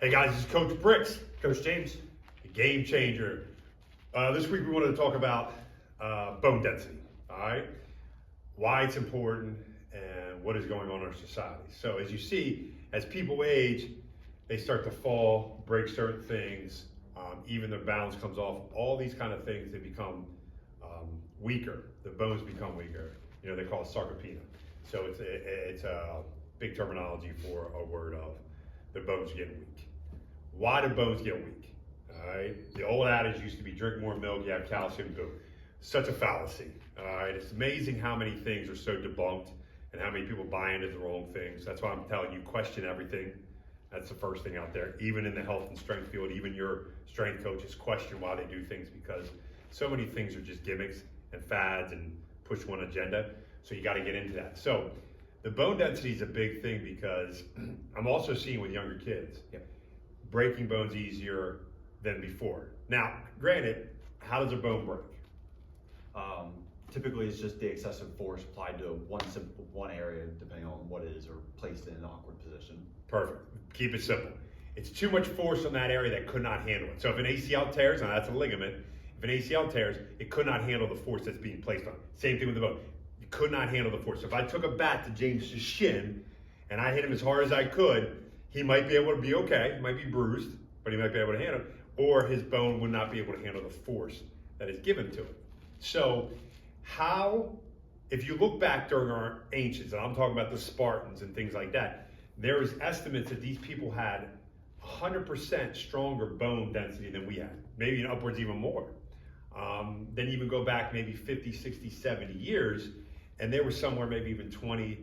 Hey guys, this is Coach Bricks, Coach James. the game changer. This week we wanted to talk about bone density, all right? Why it's important and what is going on in our society. So as you see, as people age, they start to fall, break certain things, even their balance comes off, all these kind of things, they become weaker. The bones become weaker. You know, they call it sarcopenia. So it's a big terminology for a word of the bones getting weak. Why do bones get weak? All right. The old adage used to be drink more milk, you have calcium, boom. Such a fallacy. All right. It's amazing how many things are so debunked and how many people buy into the wrong things. That's why I'm telling you, question everything. That's the first thing out there. Even in the health and strength field, even your strength coaches question why they do things, because so many things are just gimmicks and fads and push one agenda. So you got to get into that. So the bone density is a big thing because I'm also seeing with younger kids, breaking bones easier than before. Now, granted, how does a bone break? Typically, it's just the excessive force applied to one area, depending on what it is, or placed in an awkward position. Perfect. Keep it simple. It's too much force on that area that could not handle it. So if an ACL tears, now that's a ligament, if an ACL tears, it could not handle the force that's being placed on it. Same thing with the bone. It could not handle the force. So if I took a bat to James's shin and I hit him as hard as I could, he might be able to be okay. He might be bruised, but he might be able to handle it. Or his bone would not be able to handle the force that is given to it. So if you look back during our ancients, and I'm talking about the Spartans and things like that, there is estimates that these people had 100% stronger bone density than we had, maybe upwards even more. Then even go back maybe 50, 60, 70 years, and they were somewhere maybe even 20,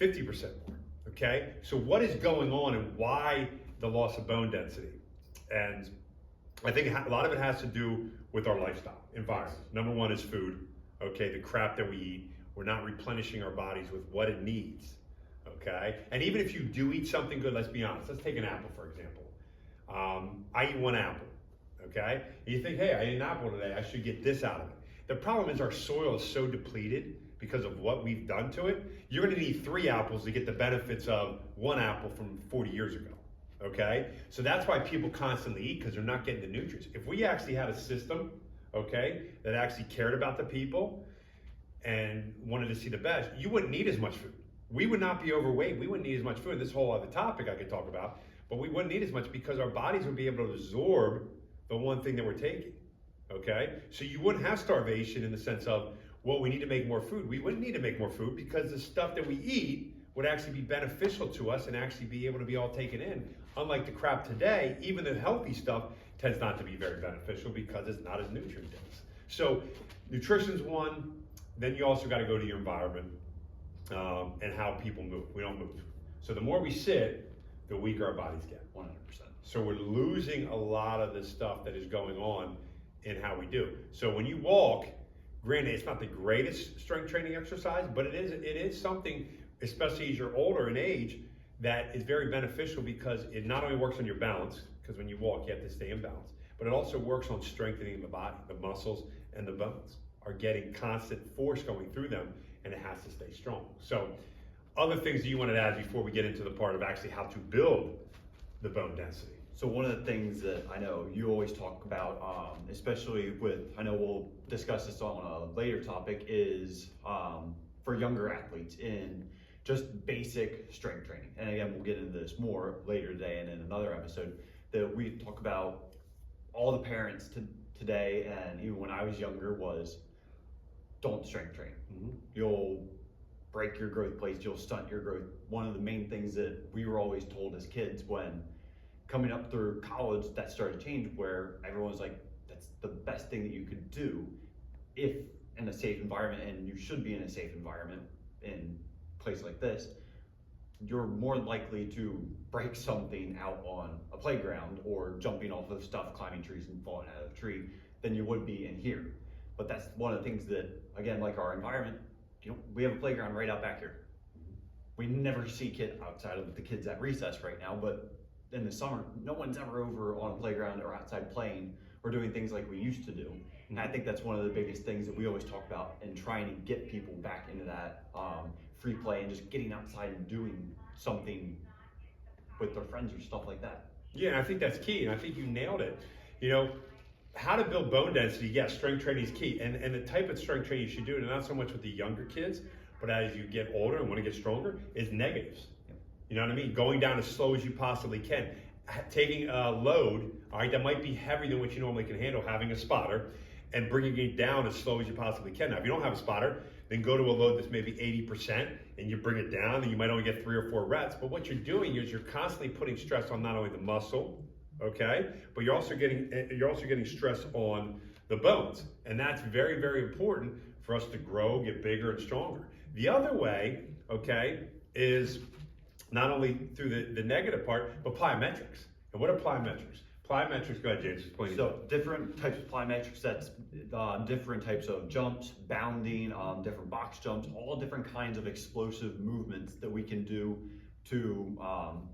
50% more, okay? So what is going on and why the loss of bone density? And I think a lot of it has to do with our lifestyle, environment. Number one is food, okay? The crap that we eat. We're not replenishing our bodies with what it needs, okay? And even if you do eat something good, let's be honest. Let's take an apple, for example. I eat one apple, okay? And you think, hey, I ate an apple today. I should get this out of it. The problem is our soil is so depleted because of what we've done to it. You're gonna need 3 apples to get the benefits of 1 apple from 40 years ago. Okay, so that's why people constantly eat, because they're not getting the nutrients. If we actually had a system, okay, that actually cared about the people and wanted to see the best, you wouldn't need as much food. We would not be overweight. We wouldn't need as much food. This whole other topic I could talk about, but we wouldn't need as much because our bodies would be able to absorb the one thing that we're taking. Okay, so you wouldn't have starvation in the sense of, well, we need to make more food. We wouldn't need to make more food because the stuff that we eat would actually be beneficial to us and actually be able to be all taken in. Unlike the crap today, even the healthy stuff tends not to be very beneficial because it's not as nutrient dense. So nutrition's one, then you also got to go to your environment and how people move. We don't move. So the more we sit, the weaker our bodies get. 100%. So we're losing a lot of the stuff that is going on in how we do. So when you walk, granted, it's not the greatest strength training exercise, but it is something, especially as you're older in age, that is very beneficial because it not only works on your balance, because when you walk you have to stay in balance, but it also works on strengthening the body. The muscles and the bones are getting constant force going through them, and it has to stay strong. So other things that you wanted to add before we get into the part of actually how to build the bone density? So one of the things that I know you always talk about, especially with, I know we'll discuss this on a later topic, is for younger athletes in just basic strength training. And again, we'll get into this more later today and in another episode, that we talk about all the parents today, and even when I was younger, was don't strength train. Mm-hmm. You'll break your growth plates, you'll stunt your growth. One of the main things that we were always told as kids when coming up through college, that started to change, where everyone's like, that's the best thing that you could do if in a safe environment, and you should be in a safe environment in a place like this, you're more likely to break something out on a playground or jumping off of stuff, climbing trees and falling out of a tree than you would be in here. But that's one of the things that, again, like our environment, we have a playground right out back here. We never see kids outside of the kids at recess right now, but in the summer, no one's ever over on a playground or outside playing or doing things like we used to do. And I think that's one of the biggest things that we always talk about in trying to get people back into that free play and just getting outside and doing something with their friends or stuff like that. Yeah, and I think that's key, and I think you nailed it. You know, how to build bone density, yes, strength training is key. And the type of strength training you should do, and not so much with the younger kids, but as you get older and want to get stronger, is negatives. You know what I mean? Going down as slow as you possibly can. Taking a load, all right, that might be heavier than what you normally can handle, having a spotter, and bringing it down as slow as you possibly can. Now, if you don't have a spotter, then go to a load that's maybe 80% and you bring it down, and you might only get 3 or 4 reps. But what you're doing is you're constantly putting stress on not only the muscle, okay, but you're also getting stress on the bones. And that's very, very important for us to grow, get bigger and stronger. The other way, okay, is not only through the negative part, but plyometrics. And what are plyometrics? Plyometrics, go ahead, James, explain. So different types of plyometrics, that's different types of jumps, bounding, different box jumps, all different kinds of explosive movements that we can do to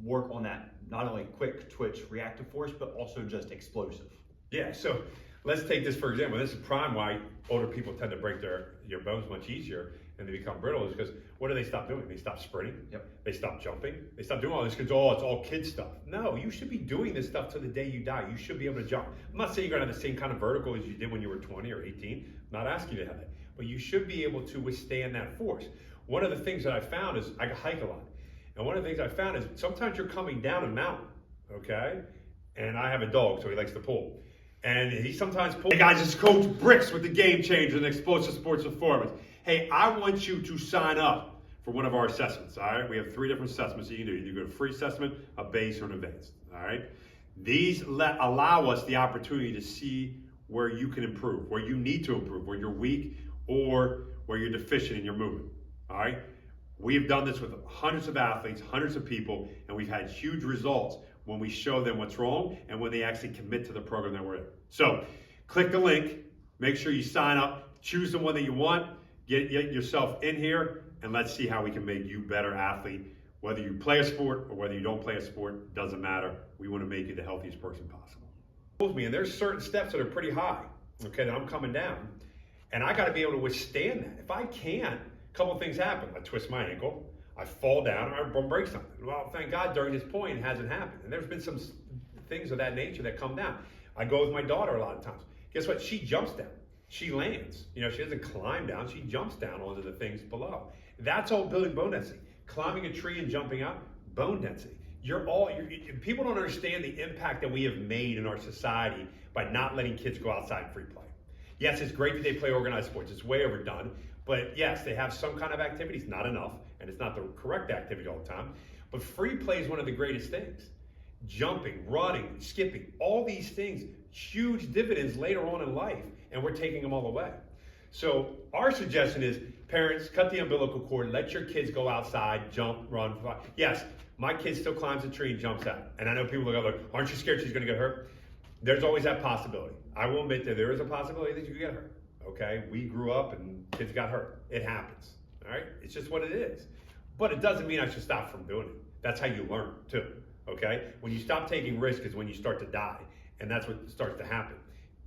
work on that, not only quick twitch reactive force, but also just explosive. Yeah, so let's take this for example. This is prime why older people tend to break your bones much easier and they become brittle, is because what do they stop doing? They stop sprinting, Yep. They stop jumping, they stop doing all this because, oh, it's all kid stuff. No, you should be doing this stuff till the day you die. You should be able to jump. I'm not saying you're gonna have the same kind of vertical as you did when you were 20 or 18. I'm not asking you to have it, but you should be able to withstand that force. One of the things that I found is I hike a lot. And one of the things I found is sometimes you're coming down a mountain, okay? And I have a dog, so he likes to pull. And he sometimes pulls. Hey guys, it's Coach Bricks with the Game Changer and Explosive Sports Performance. Hey, I want you to sign up for one of our assessments, all right? We have 3 different assessments that you can do. You can go to a free assessment, a base, or an advanced, all right? These allow us the opportunity to see where you can improve, where you need to improve, where you're weak, or where you're deficient in your movement, all right? We've done this with hundreds of athletes, hundreds of people, and we've had huge results when we show them what's wrong and when they actually commit to the program that we're in. So click the link, make sure you sign up, choose the one that you want, get yourself in here, and let's see how we can make you a better athlete. Whether you play a sport or whether you don't play a sport, doesn't matter. We want to make you the healthiest person possible. And there's certain steps that are pretty high, okay, that I'm coming down, and I got to be able to withstand that. If I can't, a couple of things happen. I twist my ankle, I fall down, or I break something. Well, thank God during this point it hasn't happened. And there's been some things of that nature that come down. I go with my daughter a lot of times. Guess what? She jumps down. She lands. You know, she doesn't climb down. She jumps down onto the things below. That's all building bone density. Climbing a tree and jumping up, bone density. People don't understand the impact that we have made in our society by not letting kids go outside and free play. Yes, it's great that they play organized sports. It's way overdone. But yes, they have some kind of activities, not enough, and it's not the correct activity all the time. But free play is one of the greatest things. Jumping, running, skipping, all these things, huge dividends later on in life, and we're taking them all away. So our suggestion is, parents, cut the umbilical cord, let your kids go outside, jump, run, fly. Yes, my kid still climbs a tree and jumps out. And I know people will go like, aren't you scared she's gonna get hurt? There's always that possibility. I will admit that there is a possibility that you could get hurt. Okay, we grew up and kids got hurt. It happens, all right? It's just what it is. But it doesn't mean I should stop from doing it. That's how you learn too, okay? When you stop taking risk is when you start to die, and that's what starts to happen.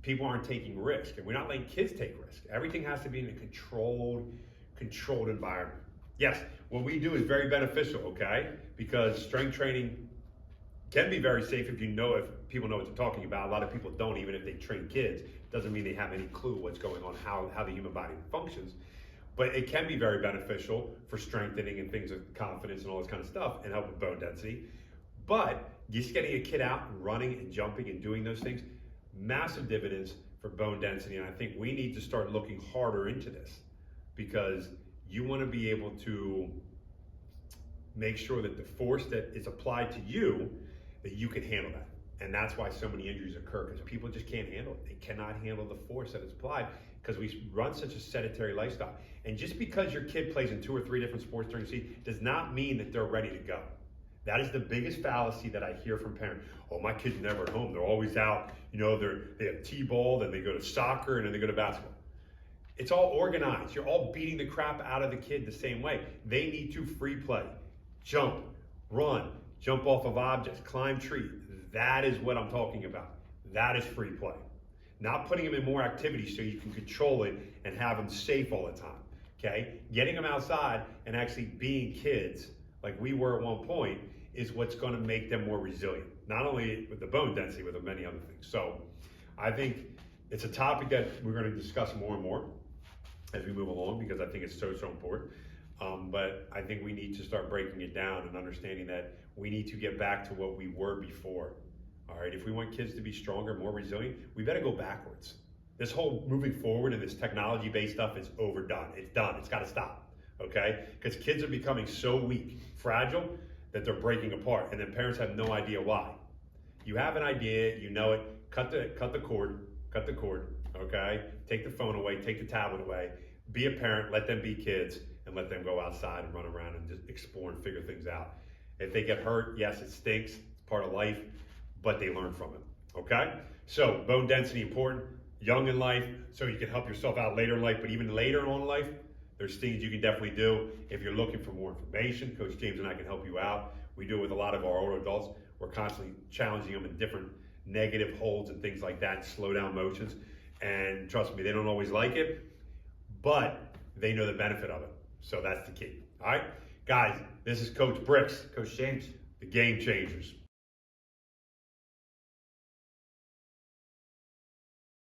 People aren't taking risk, and we're not letting kids take risk. Everything has to be in a controlled environment. Yes, what we do is very beneficial, okay? Because strength training can be very safe if people know what they're talking about. A lot of people don't, even if they train kids. Doesn't mean they have any clue what's going on, how the human body functions. But it can be very beneficial for strengthening and things of confidence and all this kind of stuff and help with bone density. But just getting a kid out and running and jumping and doing those things, massive dividends for bone density. And I think we need to start looking harder into this, because you want to be able to make sure that the force that is applied to you, that you can handle that. And that's why so many injuries occur, because people just can't handle it. They cannot handle the force that is applied because we run such a sedentary lifestyle. And just because your kid plays in 2 or 3 different sports during the season does not mean that they're ready to go. That is the biggest fallacy that I hear from parents. Oh, my kid's never at home. They're always out. You know, they have t-ball, then they go to soccer, and then they go to basketball. It's all organized. You're all beating the crap out of the kid the same way. They need to free play, jump, run, jump off of objects, climb trees. That is what I'm talking about. That is free play. Not putting them in more activities so you can control it and have them safe all the time, okay? Getting them outside and actually being kids, like we were at one point, is what's gonna make them more resilient. not only with the bone density, but with many other things. So I think it's a topic that we're going to discuss more and more as we move along, because I think it's so important. But I think we need to start breaking it down and understanding that we need to get back to what we were before. All right, if we want kids to be stronger, more resilient, we better go backwards. This whole moving forward and this technology-based stuff is overdone. It's done. It's got to stop. Okay, because kids are becoming so weak, fragile, that they're breaking apart, and then parents have no idea why. You have an idea, you know it. Cut the cord. Okay, take the phone away, take the tablet away. Be a parent. Let them be kids, and let them go outside and run around and just explore and figure things out. If they get hurt, yes, it stinks. It's part of life, but they learn from it. Okay, so bone density important. Young in life, so you can help yourself out later in life, but even later on in life, there's things you can definitely do. If you're looking for more information, Coach James and I can help you out. We do it with a lot of our older adults. We're constantly challenging them in different negative holds and things like that, slow down motions. And trust me, they don't always like it, but they know the benefit of it. So that's the key. All right, guys, this is Coach Bricks, Coach James. the Game Changers.